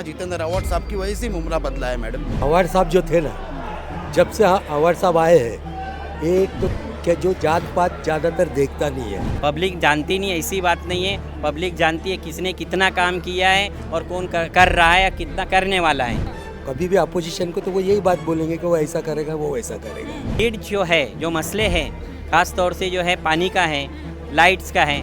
Jitendra award साहब की वजह से ही मुमरा बदला है मैडम। अवार्ड साहब जो थे ना, जब से अवार्ड साहब आए हैं, एक तो क्या जो जात पात ज़्यादातर देखता नहीं है। पब्लिक जानती नहीं है, ऐसी बात नहीं है। पब्लिक जानती है किसने कितना काम किया है और कौन कर रहा है या कितना करने वाला है। कभी भी अपोजिशन को तो वो यही बात बोलेंगे कि वो ऐसा करेगा, वो वैसा करेगा। लीड जो है, जो मसले हैं, खास तौर से जो है पानी का है, लाइट्स का है,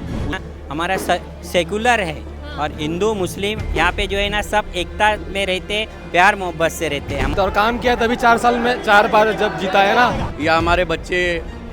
हमारा सेकुलर है और हिंदू मुस्लिम यहाँ पे जो है ना सब एकता में रहते, प्यार मोहब्बत से रहते हैं। और काम किया तभी 4 साल में 4 बार जब जीता है ना। या हमारे बच्चे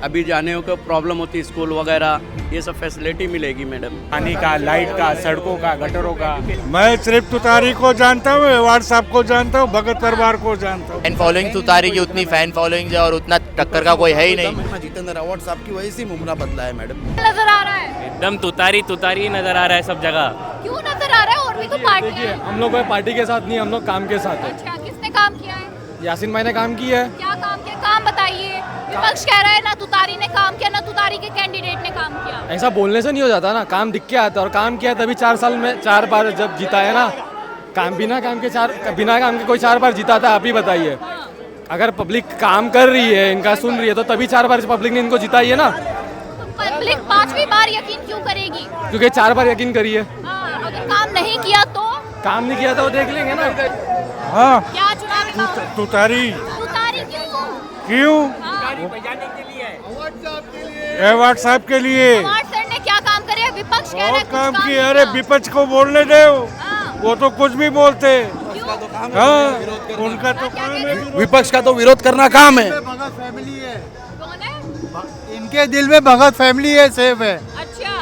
अभी जाने को प्रॉब्लम होती है स्कूल वगैरह, ये सब फैसिलिटी मिलेगी मैडम। पानी का, लाइट का, सड़कों का, गटरों का। मैं सिर्फ तुतारी को जानता हूँ, अवार्ड साहब को जानता हूँ, भगत परिवार को जानता हूँ। फैन फॉलोइंग तुतारी की उतनी फैन फॉलोइंग है और उतना टक्कर का कोई है ही नहीं। जितेंद्र अवार्ड साहब की वजह से ही मुमरा बदला है मैडम। नजर आ रहा है, एकदम तुतारी तुतारी नजर आ रहा है सब जगह। क्यों नजर आ रहा है? और भी तो पार्टी देखिए, है। हम लोग पार्टी के साथ नहीं, हम लोग काम के साथ है। अच्छा, किसने काम किया है? यासीन भाई ने काम किया है। क्या काम किया? काम बताइए। विपक्ष कह रहा है ना तुतारी ने काम किया, ना तुतारी के कैंडिडेट ने काम किया। ऐसा बोलने से नहीं हो जाता ना, काम दिख के आता है। और काम किया तभी 4 साल में 4 बार जब जीता है ना। काम बिना काम के कोई 4 बार जीता था, आप ही बताइए। अगर पब्लिक काम कर रही है, इनका सुन रही है, तो तभी 4 बार पब्लिक ने इनको जिताई है ना। तो पब्लिक 5वीं बार यकीन क्यों करेगी? क्योंकि 4 बार यकीन करिए। अगर काम नहीं किया तो? काम नहीं किया तो वो देख लेंगे ना। हाँ, क्या चुनाव तुतारी तुतारी क्यों? क्यों? अवार्ड साहब के लिए अवार्ड सर ने क्या काम करे? विपक्ष कह रहा है बहुत कुछ काम नहीं किए। किया। अरे विपक्ष को बोलने दो, वो तो कुछ भी बोलते। क्यों? हाँ, उनका तो काम है। विपक्ष का तो विरोध करना काम है। भगत फैमिली है, कौन है? इनके दिल में भगत फैमिली है, सेफ है। अच्छा,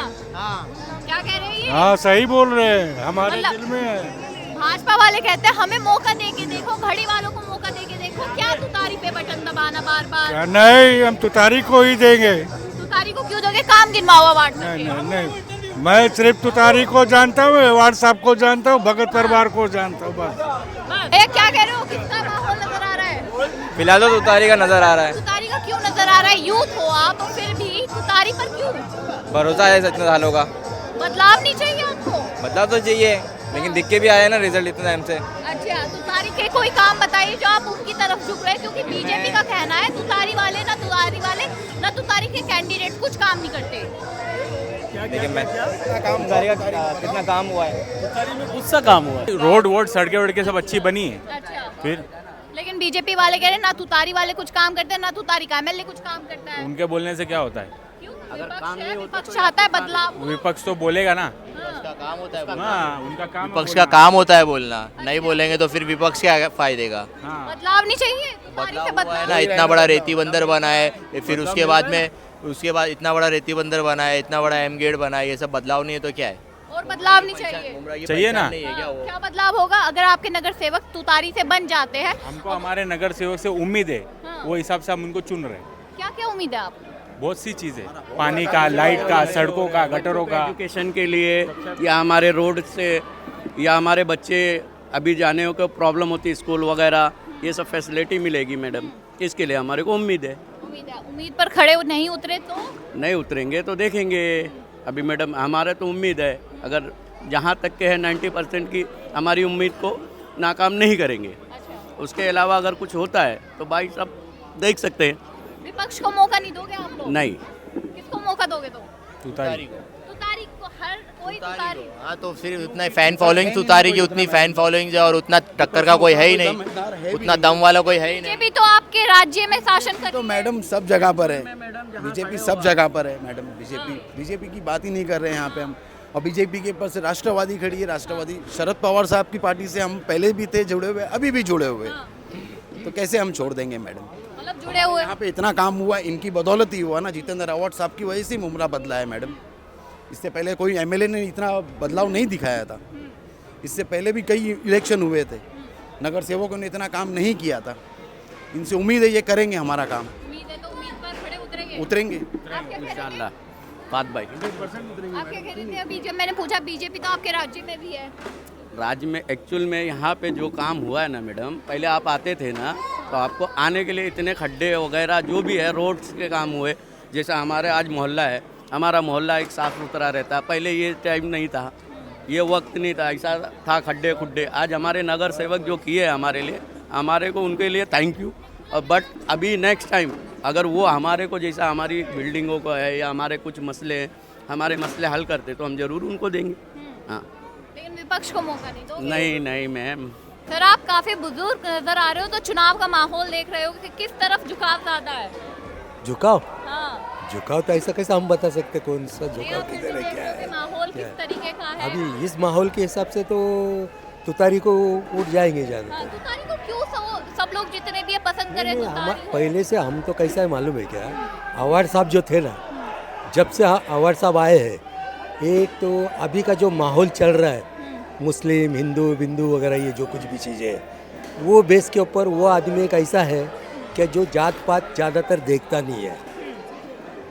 क्या कह रहे हैं ये? हाँ, सही बोल रहे हैं, हमारे मतलब- दिल में है। भाजपा वाले कहते हैं हमें मौका दे के देखो, घड़ी वालों को मौका दे के देखो। क्या तुतारी पे बटन दबाना बार बार? क्या नहीं, हम तुतारी को ही देंगे। तुतारी को क्यों दोगे? काम गिनवाओ अवार्ड नहीं, नहीं, नहीं, मैं सिर्फ तुतारी को जानता हूँ, अवार्ड साहब को जानता हूँ, भगत परिवार को जानता हूँ, बस। क्या कह रहे हो? किसका माहौल नजर आ रहा है? फिलहाल तो तुतारी का नजर आ रहा है। तुतारी का क्यों नजर आ रहा है? यूथ हो आप, तो फिर भी तुतारी पर क्यों? भरोसा है इतने सालों का। बदलाव नहीं चाहिए आपको? मतलब तो चाहिए, लेकिन दिख के भी आया ना रिजल्ट इतने टाइम से। अच्छा, तुतारी के कोई काम बताइए जो आप उनकी तरफ झुक रहे हैं, क्योंकि बीजेपी का कहना है तुतारी वाले ना तुतारी के कैंडिडेट कुछ काम नहीं करते। देखिए मैं तुतारी का कितना काम हुआ है। उसका काम हुआ है। रोड वोड सड़कें वड़कें सब अच्छी बनी है। अच्छा, फिर लेकिन बीजेपी वाले कह रहे हैं ना तुतारी वाले कुछ काम करते हैं, ना तुतारी का एमएलए कुछ काम करता है। उनके बोलने से क्या होता है? क्यों? विपक्ष चाहता है बदलाव। विपक्ष तो बोलेगा ना। काम होता है हाँ, उनका काम है विपक्ष का काम होता है बोलना। नहीं बोलेंगे तो फिर विपक्ष क्या फायदे का। हाँ। बदलाव नहीं चाहिए? तुतारी से बदलाव हुआ है बदलाव ना, इतना बड़ा रेती बंदर बना है, फिर उसके बाद इतना बड़ा रेती बंदर बना है, इतना बड़ा एम गेट बना है, ये सब बदलाव नहीं है तो क्या है? और बदलाव नहीं चाहिए? चाहिए ना। क्या बदलाव होगा अगर आपके नगर सेवक तुतारी से बन जाते हैं? हमको हमारे नगर सेवक से उम्मीद है, हाँ। वो हिसाब से हम उनको चुन रहे हैं। क्या क्या उम्मीद है आप? बहुत सी चीजें, पानी का, लाइट का, सड़कों का, गटरों का। एजुकेशन के लिए या हमारे रोड से, या हमारे बच्चे अभी जाने को प्रॉब्लम होती है स्कूल वगैरह, ये सब फैसिलिटी मिलेगी मैडम। इसके लिए हमारे को उम्मीद है। उम्मीद पर खड़े नहीं उतरे तो? नहीं उतरेंगे तो देखेंगे। अभी मैडम हमारा तो उम्मीद है, अगर जहाँ तक के है 90% की हमारी उम्मीद को नाकाम नहीं करेंगे। अच्छा, उसके अलावा अगर कुछ होता है तो भाई सब देख सकते हैं। विपक्ष को मौका नहीं दोगे आप लोग? नहीं, किसको मौका दोगे तो? तुतारी तुतारी को, हर कोई तुतारी। हाँ, तो फिर उतना फैन फॉलोइंग तुतारी की उतनी फैन फॉलोइंग है और उतना टक्कर का कोई है ही नहीं, उतना दम वाला कोई है ही नहीं। बीजेपी तो आपके राज्य में शासन कर तो मैडम सब जगह पर है, बीजेपी सब जगह पर है मैडम। बीजेपी की बात ही नहीं कर रहे हैं यहाँ पे हम। और बीजेपी के ऊपर से राष्ट्रवादी खड़ी है। राष्ट्रवादी शरद पवार साहब की पार्टी से हम पहले भी थे जुड़े हुए, अभी भी जुड़े हुए, तो कैसे हम छोड़ देंगे मैडम? मतलब जुड़े हुए। यहाँ पे इतना काम हुआ, इनकी बदौलत ही हुआ ना। जितेंद्र अवार्ड साहब की वजह से ही मुमरा बदला है मैडम। इससे पहले कोई एमएलए ने इतना बदलाव नहीं दिखाया था। इससे पहले भी कई इलेक्शन हुए थे, नगर सेवकों ने इतना काम नहीं किया था। इनसे उम्मीद है ये करेंगे हमारा काम। उम्मीद है तो उम्मीद पर खड़े उतरेंगे? उतरेंगे आप क्या कह रहे थे? इंशाल्लाह। बात भाई आप क्या कह रहे थे अभी जब मैंने पूछा? बीजेपी तो आपके राज्य में भी है। राज्य में एक्चुअल में यहाँ पे जो काम हुआ है ना मैडम, पहले आप आते थे ना तो आपको आने के लिए इतने खड्डे वगैरह जो भी है रोड्स के काम हुए। जैसा हमारे आज मोहल्ला है, हमारा मोहल्ला एक साफ सुथरा रहता है, पहले ये टाइम नहीं था। ये वक्त नहीं था, ऐसा था खड्डे खुड्डे। आज हमारे नगर सेवक जो किए हमारे लिए, हमारे को उनके लिए थैंक यू। बट अभी नेक्स्ट टाइम अगर वो हमारे को जैसा हमारी बिल्डिंगों को है या हमारे कुछ मसले हैं, हमारे मसले हल करते तो हम ज़रूर उनको देंगे। हाँ, लेकिन विपक्ष को मौका नहीं दोगे? नहीं नहीं मैम, सर आप काफी बुजुर्ग नजर आ रहे हो, तो चुनाव का माहौल देख रहे हो कि किस तरफ झुकाव ज्यादा है? झुकाव हाँ, झुकाव तो ऐसा कैसे हम बता सकते कौन सा नहीं, झुकाव आप किधर है, क्या है। माहौल किस तरीके का है? अभी इस माहौल के हिसाब से तो तुतारी को उठ जाएंगे हाँ, ज़्यादातर। तुतारी को क्यों सब लोग जितने भी है पसंद करें तुतारी को? पहले से हम तो कैसा है मालूम है क्या, अवार्ड साहब जो थे ना, जब से अवार्ड साहब आए हैं, एक तो अभी का जो माहौल चल रहा है, मुस्लिम हिंदू बिंदु वगैरह ये जो कुछ भी चीज़ें हैं, वो बेस के ऊपर वो आदमी एक ऐसा है कि जो जात पात ज़्यादातर देखता नहीं है।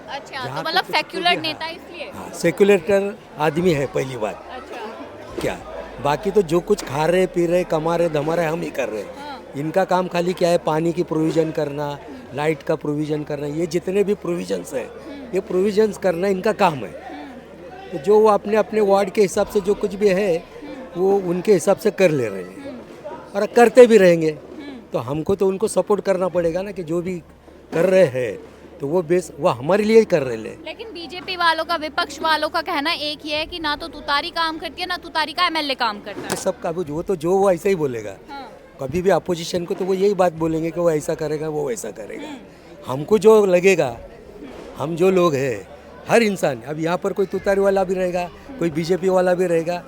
अच्छा, यहाँ तो पे मतलब तो सेक्युलर कुछ भी, नेता इसलिए? हाँ, सेक्युलेटर आदमी है पहली बात। अच्छा, क्या बाकी तो जो कुछ खा रहे पी रहे कमा रहे धमा रहे हम ही कर रहे हैं। इनका काम खाली क्या है, पानी की प्रोविज़न करना, लाइट का प्रोविज़न करना, ये जितने भी प्रोविजंस है ये प्रोविजंस करना इनका काम है। तो जो वो अपने अपने वार्ड के हिसाब से जो कुछ भी है वो उनके हिसाब से कर ले रहे हैं और करते भी रहेंगे। तो हमको तो उनको सपोर्ट करना पड़ेगा ना कि जो भी कर रहे हैं तो वो बेस वो हमारे लिए ही कर रहे हैं। लेकिन बीजेपी वालों का, विपक्ष वालों का कहना एक ही है कि ना तो तुतारी काम करती है ना तुतारी का एमएलए काम करता है। सबका वो तो जो वो ऐसा ही बोलेगा। हाँ। कभी भी अपोजिशन को तो वो यही बात बोलेंगे कि वो ऐसा करेगा वो वैसा करेगा। हमको जो लगेगा, हम जो लोग हैं, हर इंसान, अब यहाँ पर कोई तुतारी वाला भी रहेगा, कोई बीजेपी वाला भी रहेगा,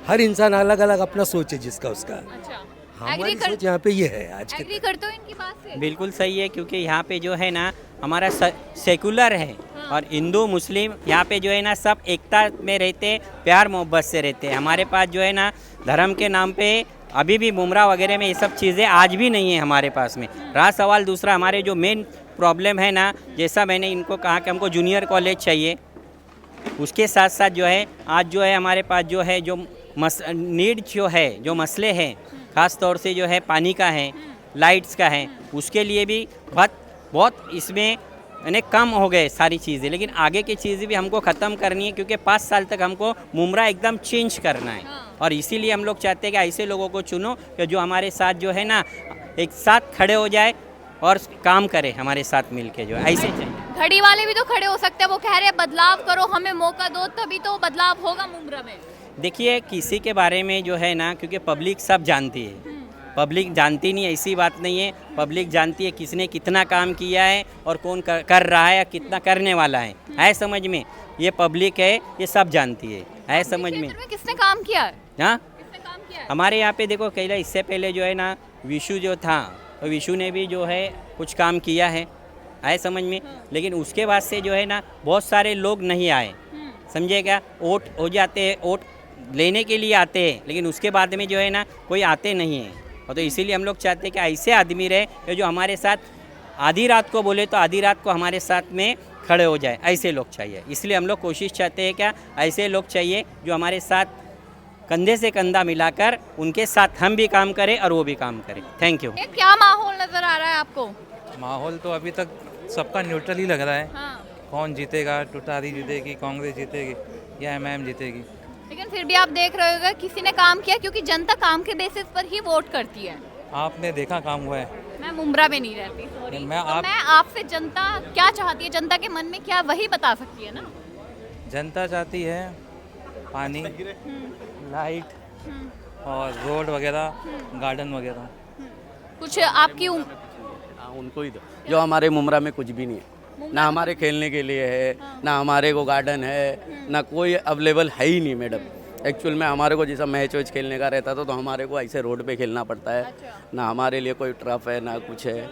हर इंसान अलग अलग अपना सोच है जिसका उसका। अच्छा, हमारी सोच यहाँ पे ये है आज के। एग्री करते हो इनकी बात से? बिल्कुल सही है, क्योंकि यहाँ पे जो है ना हमारा सेकुलर है और हिंदू मुस्लिम यहाँ पे जो है ना सब एकता में रहते, प्यार मोहब्बत से रहते हैं। हमारे पास जो है ना धर्म के नाम पे अभी भी मुमरा वगैरह में ये सब चीज़ें आज भी नहीं है हमारे पास में। रहा सवाल दूसरा, हमारे जो मेन प्रॉब्लम है ना, जैसा मैंने इनको कहा कि हमको जूनियर कॉलेज चाहिए, उसके साथ साथ जो है आज जो है हमारे पास जो है जो नीड जो है, जो मसले हैं, ख़ास तौर से जो है पानी का है, लाइट्स का है, उसके लिए भी बहुत इसमें यानी कम हो गए सारी चीज़ें। लेकिन आगे की चीज़ें भी हमको ख़त्म करनी है, क्योंकि 5 साल तक हमको मुमरा एकदम चेंज करना है। और इसीलिए हम लोग चाहते हैं कि ऐसे लोगों को चुनो कि जो हमारे साथ जो है ना एक साथ खड़े हो जाए और काम करे हमारे साथ मिलके, जो ऐसे चाहिए। घड़ी वाले भी तो खड़े हो सकते हैं, वो कह रहे हैं बदलाव करो, हमें मौका दो, तभी तो बदलाव होगा मुमरा में। देखिए, किसी के बारे में जो है ना, क्योंकि पब्लिक सब जानती है, पब्लिक जानती नहीं ऐसी बात नहीं है। पब्लिक जानती है किसने कितना काम किया है और कौन कर रहा है या कितना करने वाला है समझ में। ये पब्लिक है, ये सब जानती है समझ में। किसने काम किया है? हाँ, किसने काम किया है? हमारे यहाँ पे देखो, कहला इससे पहले जो है ना विशु जो था, तो विशु ने भी जो है कुछ काम किया है समझ में। लेकिन उसके बाद से जो है ना बहुत सारे लोग नहीं आए, समझे क्या। वोट हो जाते हैं, वोट लेने के लिए आते हैं, लेकिन उसके बाद में जो है ना कोई आते नहीं है। और तो इसीलिए हम लोग चाहते हैं कि ऐसे आदमी रहे कि जो हमारे साथ आधी रात को बोले तो आधी रात को हमारे साथ में खड़े हो जाए, ऐसे लोग चाहिए। इसलिए हम लोग कोशिश चाहते हैं क्या, ऐसे लोग चाहिए जो हमारे साथ कंधे से कंधा मिलाकर उनके साथ हम भी काम करें और वो भी काम करें। Thank you. क्या माहौल नजर आ रहा है आपको? माहौल तो अभी तक सबका न्यूट्रल ही लग रहा है। हाँ। कौन जीतेगा, तुतारी जीतेगी, कांग्रेस जीतेगी या एमआईएम जीतेगी। लेकिन फिर भी आप देख रहे होगा किसी ने काम किया, क्योंकि जनता काम के बेसिस पर ही वोट करती है। आपने देखा काम हुआ है। मैं मुमरा में नहीं रहती, सॉरी। मैं आपसे जनता क्या चाहती है, जनता के मन में क्या, वही बता सकती है ना। जनता चाहती है पानी, लाइट और रोड वगैरह, गार्डन वगैरह। कुछ आपकी उनको ही दो जो हमारे मुमरा में कुछ भी नहीं है, ना हमारे खेलने के लिए है, ना हमारे को गार्डन है, ना कोई अवेलेबल है ही नहीं मैडम। एक्चुअल में हमारे को जैसा मैच वैच खेलने का रहता था तो हमारे को ऐसे रोड पे खेलना पड़ता है। ना हमारे लिए कोई ट्रफ है ना कुछ है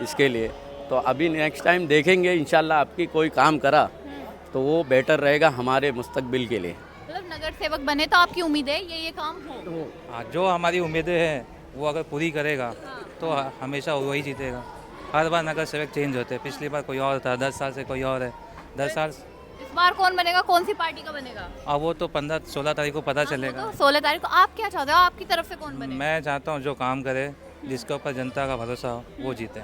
इसके लिए। तो अभी नेक्स्ट टाइम देखेंगे इंशाल्लाह, आपकी कोई काम करा तो वो बेटर रहेगा हमारे मुस्तकबिल के लिए। मतलब नगर सेवक बने तो आपकी उम्मीद है ये काम हो? हाँ, जो हमारी उम्मीदें हैं वो अगर पूरी करेगा तो हमेशा वही जीतेगा। हर बार नगर सेवक चेंज होते हैं, पिछली बार कोई और था, 10 साल से कोई और है, 10 साल। इस बार कौन बनेगा, कौन सी पार्टी का बनेगा? अब वो तो 15-16 तारीख को पता चलेगा। तो 16 तारीख को आप क्या चाहते हो, आपकी तरफ से कौन बनेगा? मैं चाहता हूँ जो काम करे, जिसके ऊपर जनता का भरोसा हो, वो जीते।